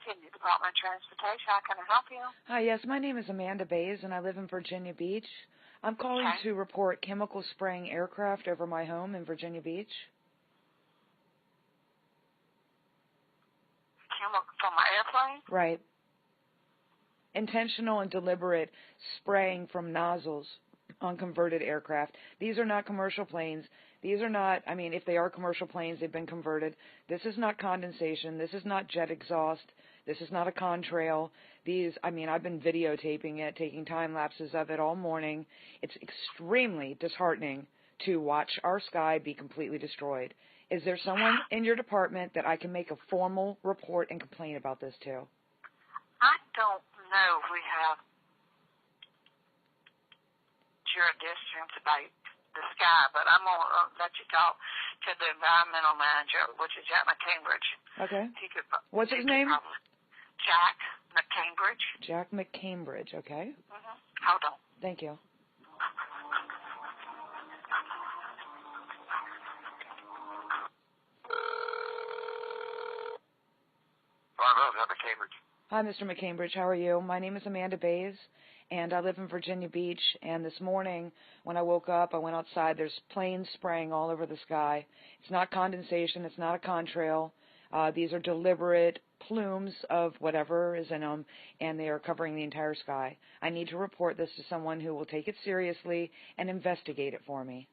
Virginia Department of Transportation. How can I help you? Hi, yes, my name is Amanda Baise, and I live in Virginia Beach. I'm calling to report chemical spraying aircraft over my home in Virginia Beach. Chemical from my airplane? Right. Intentional and deliberate spraying from nozzles on converted aircraft. These are not commercial planes. These are not, I mean, if they are commercial planes, they've been converted. This is not condensation. This is not jet exhaust. This is not a contrail. These, I mean, I've been videotaping it, taking time lapses of it all morning. It's extremely disheartening to watch our sky be completely destroyed. Is there someone in your department that I can make a formal report and complain about this to? I don't know if we have jurisdictions about the sky, but I'm going to let you talk to the environmental manager, which is Jack McCambridge. Okay. What's his name? Jack McCambridge. Jack McCambridge, okay. Hold on. Thank you. Hi, Mr. McCambridge. How are you? My name is Amanda Baise, and I live in Virginia Beach. And this morning, when I woke up, I went outside. There's planes spraying all over the sky. It's not condensation. It's not a contrail. These are deliberate plumes of whatever is in them, and they are covering the entire sky. I need to report this to someone who will take it seriously and investigate it for me.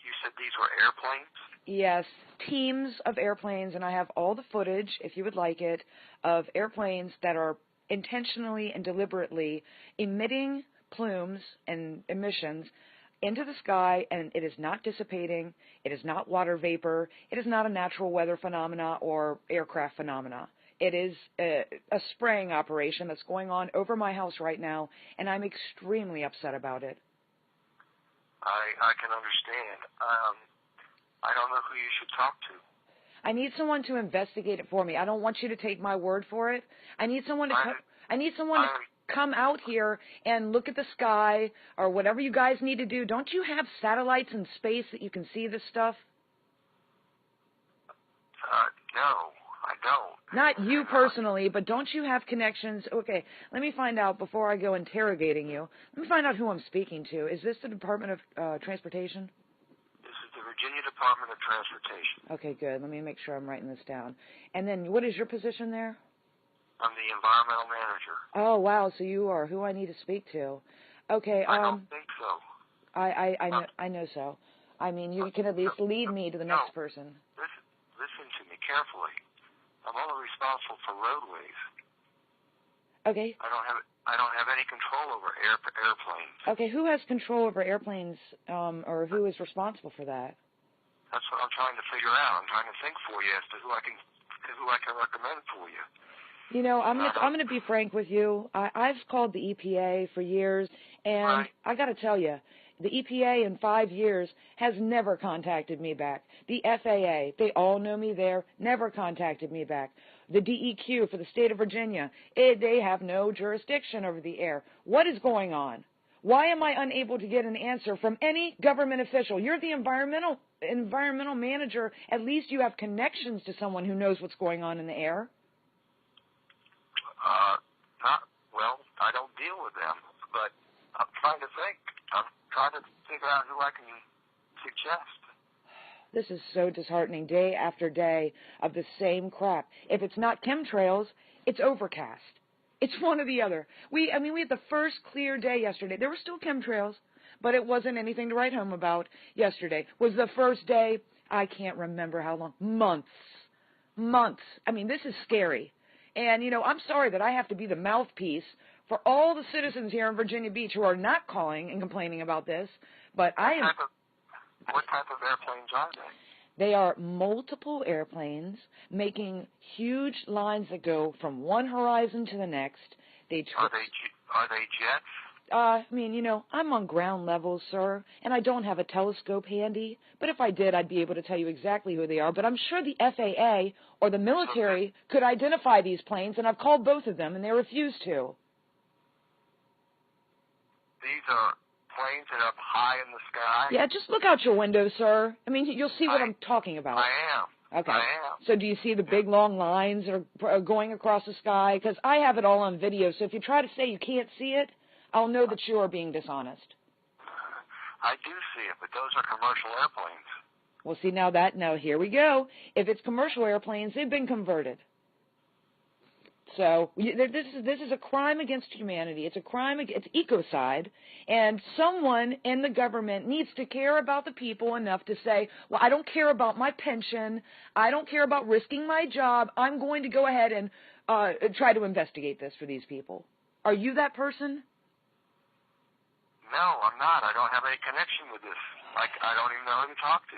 You said these were airplanes? Yes, teams of airplanes, and I have all the footage, if you would like it, of airplanes that are intentionally and deliberately emitting plumes and emissions into the sky, and it is not dissipating, it is not water vapor, it is not a natural weather phenomena or aircraft phenomena. It is a spraying operation that's going on over my house right now, and I'm extremely upset about it. I can understand. I don't know who you should talk to. I need someone to investigate it for me. I don't want you to take my word for it. I need someone to come out here and look at the sky or whatever you guys need to do. Don't you have satellites in space that you can see this stuff? No, I don't. Not you personally, but don't you have connections? Okay, let me find out before I go interrogating you. Let me find out who I'm speaking to. Is this the Department of Transportation? This is the Virginia Department of Transportation. Okay, good. Let me make sure I'm writing this down. And then what is your position there? I'm the environmental manager. Oh, wow, so you are who I need to speak to. Okay, I don't think so. I know so. I mean, you can at least lead me to the next person. Listen to me carefully. I'm only responsible for roadways. Okay. I don't have any control over airplanes. Okay, who has control over airplanes, or who is responsible for that? That's what I'm trying to figure out. I'm trying to think for you as to who I can recommend for you. You know, I'm going to be frank with you. I've called the EPA for years, and I got to tell you, the EPA in 5 years has never contacted me back. The FAA, they all know me there, never contacted me back. The DEQ for the state of Virginia, they have no jurisdiction over the air. What is going on? Why am I unable to get an answer from any government official? You're the environmental manager. At least you have connections to someone who knows what's going on in the air. Well, I don't deal with them, but I'm trying to think. I'm trying to figure out who I can suggest. This is so disheartening, day after day of the same crap. If it's not chemtrails, it's overcast. It's one or the other. We had the first clear day yesterday. There were still chemtrails, but it wasn't anything to write home about. Yesterday was the first day, I can't remember how long, months. I mean, this is scary. And, you know, I'm sorry that I have to be the mouthpiece for all the citizens here in Virginia Beach who are not calling and complaining about this, but What type of airplanes are they? They are multiple airplanes making huge lines that go from one horizon to the next. Are they jets? I mean, you know, I'm on ground level, sir, and I don't have a telescope handy. But if I did, I'd be able to tell you exactly who they are. But I'm sure the FAA or the military could identify these planes, and I've called both of them, and they refuse to. These are planes that are up high in the sky? Yeah, just look out your window, sir. I mean, you'll see what I'm talking about. I am. Okay. I am. So do you see the big long lines are going across the sky? Because I have it all on video, so if you try to say you can't see it, I'll know that you are being dishonest. I do see it, but those are commercial airplanes. Well, see, now here we go. If it's commercial airplanes, they've been converted. So this is a crime against humanity. It's a crime. It's ecocide, and someone in the government needs to care about the people enough to say, well, I don't care about my pension. I don't care about risking my job. I'm going to go ahead and try to investigate this for these people. Are you that person? No, I'm not. I don't have any connection with this. I don't even know who to talk to.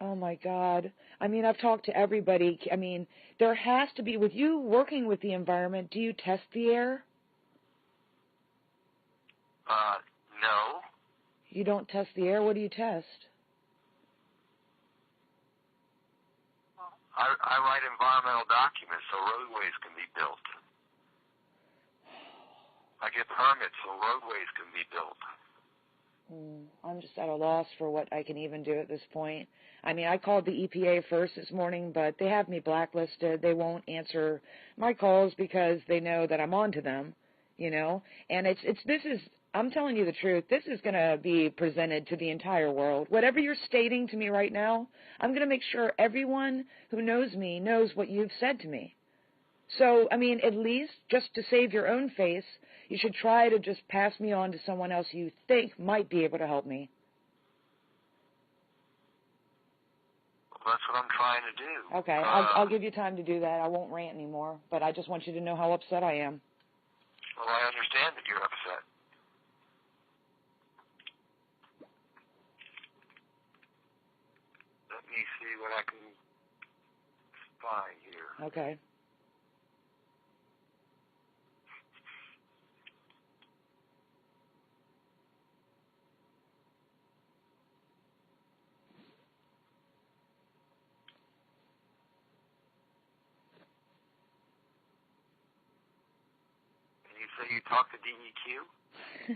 Oh, my God. I mean, I've talked to everybody. I mean, there has to be, with you working with the environment, do you test the air? No. You don't test the air? What do you test? I write environmental documents so roadways can be built. I get permits so roadways can be built. I'm just at a loss for what I can even do at this point. I mean, I called the EPA first this morning, but they have me blacklisted. They won't answer my calls because they know that I'm on to them, you know. And I'm telling you the truth, this is going to be presented to the entire world. Whatever you're stating to me right now, I'm going to make sure everyone who knows me knows what you've said to me. So, I mean, at least just to save your own face, you should try to just pass me on to someone else you think might be able to help me. Well, that's what I'm trying to do. Okay, I'll give you time to do that. I won't rant anymore, but I just want you to know how upset I am. Well, I understand that you're upset. Let me see what I can find here. Okay. So you talked to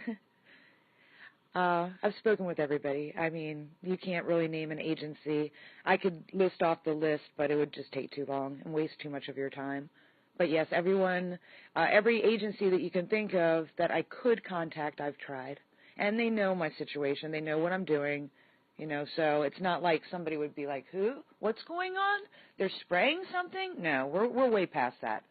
DEQ? I've spoken with everybody. I mean, you can't really name an agency. I could list off the list, but it would just take too long and waste too much of your time. But yes, everyone, every agency that you can think of that I could contact, I've tried. And they know my situation. They know what I'm doing. You know, so it's not like somebody would be like, who? What's going on? They're spraying something? No, we're way past that.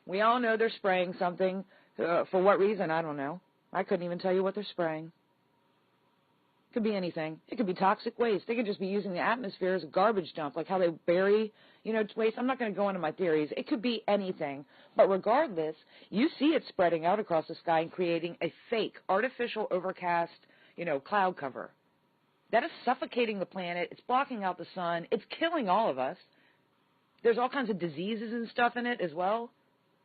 We all know they're spraying something. For what reason, I don't know. I couldn't even tell you what they're spraying. It could be anything. It could be toxic waste. They could just be using the atmosphere as a garbage dump, like how they bury, waste. I'm not going to go into my theories. It could be anything. But regardless, you see it spreading out across the sky and creating a fake, artificial, overcast, cloud cover. That is suffocating the planet. It's blocking out the sun. It's killing all of us. There's all kinds of diseases and stuff in it as well.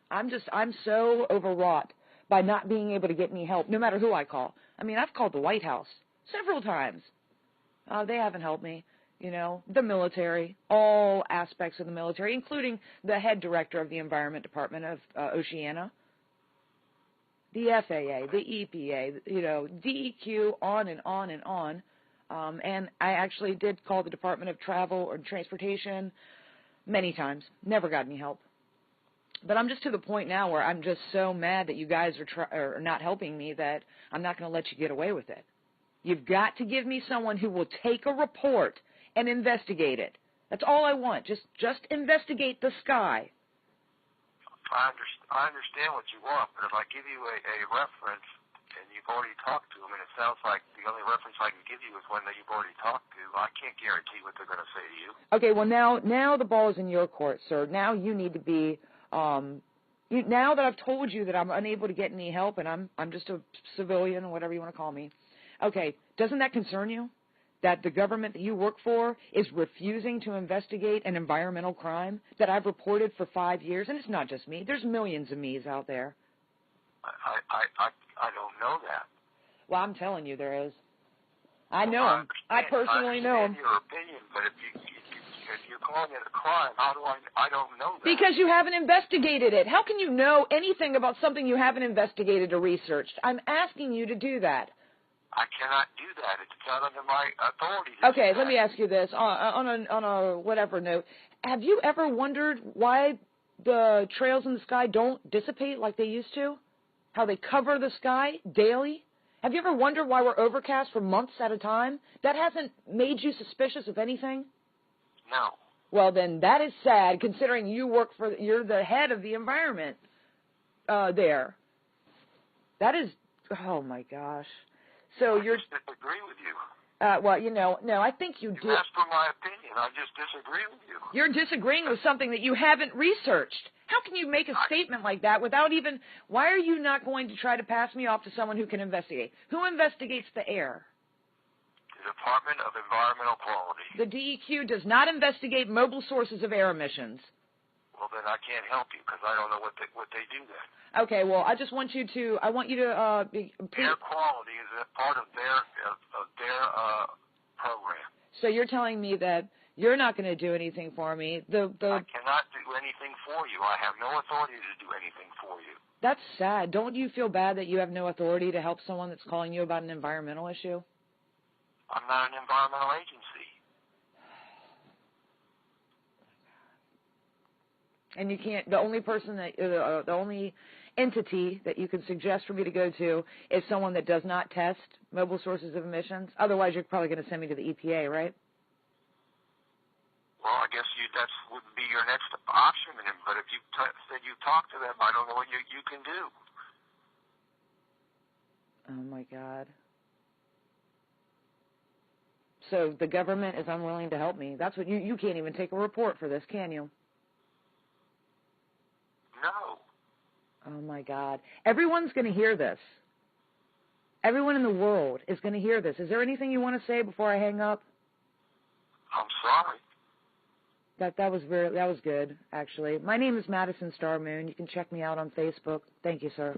I'm so overwrought by not being able to get any help, no matter who I call. I mean, I've called the White House several times. They haven't helped me, the military, all aspects of the military, including the head director of the Environment Department of Oceania, the FAA, the EPA, DEQ, on and on and on. And I actually did call the Department of Travel or Transportation many times, never got any help. But I'm just to the point now where I'm just so mad that you guys are not helping me that I'm not going to let you get away with it. You've got to give me someone who will take a report and investigate it. That's all I want. Just investigate the sky. I understand what you want, but if I give you a reference and you've already talked to them, and it sounds like the only reference I can give you is one that you've already talked to, I can't guarantee what they're going to say to you. Okay, well, now the ball is in your court, sir. Now you need to be... now that I've told you that I'm unable to get any help and I'm just a civilian or whatever you want to call me, okay, doesn't that concern you? That the government that you work for is refusing to investigate an environmental crime that I've reported for 5 years? And it's not just me. There's millions of me's out there. I don't know that. Well, I'm telling you there is. I know them. I personally know them. I understand your opinion, but if you're calling it a crime, how do I don't know that. Because you haven't investigated it. How can you know anything about something you haven't investigated or researched? I'm asking you to do that. I cannot do that. It's not under my authority. Okay, let me ask you this on a whatever note. Have you ever wondered why the trails in the sky don't dissipate like they used to? How they cover the sky daily? Have you ever wondered why we're overcast for months at a time? That hasn't made you suspicious of anything? No. Well, then that is sad, considering you're the head of the environment there. That is, oh my gosh. So I just disagree with you. Well, no, I think you do. You asked for my opinion. I just disagree with you. You're disagreeing with something that you haven't researched. How can you make a statement like that without even, why are you not going to try to pass me off to someone who can investigate? Who investigates the air? The Department of Environmental Quality. The DEQ does not investigate mobile sources of air emissions. Well, then I can't help you because I don't know what they do then. Okay, well, I want you to Air quality is a part of their program. So you're telling me that you're not going to do anything for me. I cannot do anything for you. I have no authority to do anything for you. That's sad. Don't you feel bad that you have no authority to help someone that's calling you about an environmental issue? I'm not an environmental agency. And you can't, the only entity that you can suggest for me to go to is someone that does not test mobile sources of emissions. Otherwise, you're probably going to send me to the EPA, right? Well, I guess that would be your next option. But if you said you talk to them, I don't know what you can do. Oh, my God. So the government is unwilling to help me. That's what you can't even take a report for this, can you? No. Oh, my God. Everyone's going to hear this. Everyone in the world is going to hear this. Is there anything you want to say before I hang up? I'm sorry. That was good, actually. My name is Madison Star Moon. You can check me out on Facebook. Thank you, sir.